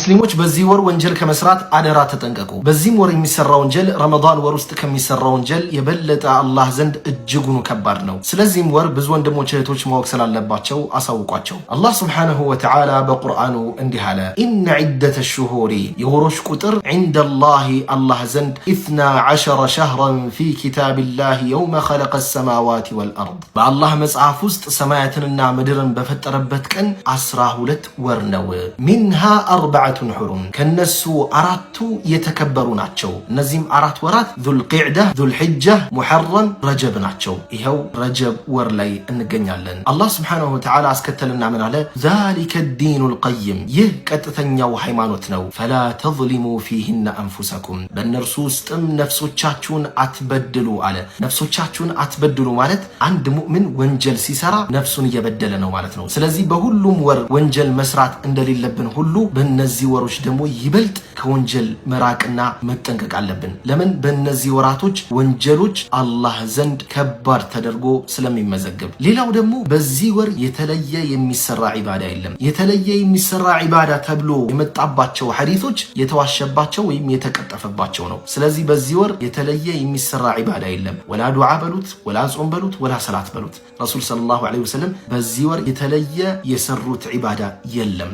ሙስሊሞች በዚህ ወር ወንጀል ከመስራት አደራ ተጠንቀቁ። በዚህ ወር የሚሰራ ወንጀል ረመዳን ወር ውስጥ ከሚሰራ ወንጀል የበለጠ አላህ ዘንድ እጅጉን ከባድ ነው። ስለዚህም ወር ብዙ ወንድሞች እህቶች ማወቅ ስላለባቸው አሳውቋቸው። አላህ ሱብሓነሁ ወተዓላ በቁርአኑ እንዲህ አለ፣ ኢነ ዒደተ ሹሁሪ የወሮች ቁጥር ዒንደላሂ አላህ ዘንድ 12 ሸህረን ፊ ኪታቢላሂ የውመ ኸለቀ ሰማዋቲ ወልአርድ በአላህ መጽሐፍ ውስጥ ሰማያትንና ምድርን በፈጠረበት ቀን 12 ወር ነው። ሚንሃ አርበዐቱን ሑሩም ከነሱ አራቱ የተከበሩ ናቸው። እነዚህም አራት ወራት ዙልቂዕዳ፣ ዙልሒጃ፣ ሙሐረም፣ ረጀብ ናቸው። ይኸው ረጀብ ወር ላይ እንገኛለን። አላህ ስብሓነሁ ወተዓላ አስከተልና ምን አለ? ዛሊከ ዲኑል ቀይም ይህ ቀጥተኛው ሃይማኖት ነው። ፈላ ተዝሊሙ ፊሂነ አንፉሰኩም በእነርሱ ውስጥም ነፍሶቻችሁን አትበድሉ አለ። ነፍሶቻችሁን አትበድሉ ማለት አንድ ሙእምን ወንጀል ሲሰራ ነፍሱን እየበደለ ነው ማለት ነው። ስለዚህ በሁሉም ወር ወንጀል መስራት እንደሌለብን ሁሉ በእነዚህ ወሮች ደግሞ ይበልጥ ከወንጀል መራቅና መጠንቀቅ አለብን። ለምን? በእነዚህ ወራቶች ወንጀሎች አላህ ዘንድ ከባድ ተደርጎ ስለሚመዘገብ። ሌላው ደግሞ በዚህ ወር የተለየ የሚሰራ ዒባዳ የለም። የተለየ የሚሰራ ዒባዳ ተብሎ የመጣባቸው ሐዲሶች የተዋሸባቸው ወይም የተቀጠፈባቸው ነው። ስለዚህ በዚህ ወር የተለየ የሚሰራ ዒባዳ የለም። ወላ ዱዓ በሉት፣ ወላ ጾም በሉት፣ ወላ ሰላት በሉት። ረሱል ሰለላሁ ዐለይሂ ወሰለም በዚህ ወር የተለየ የሰሩት ዒባዳ የለም።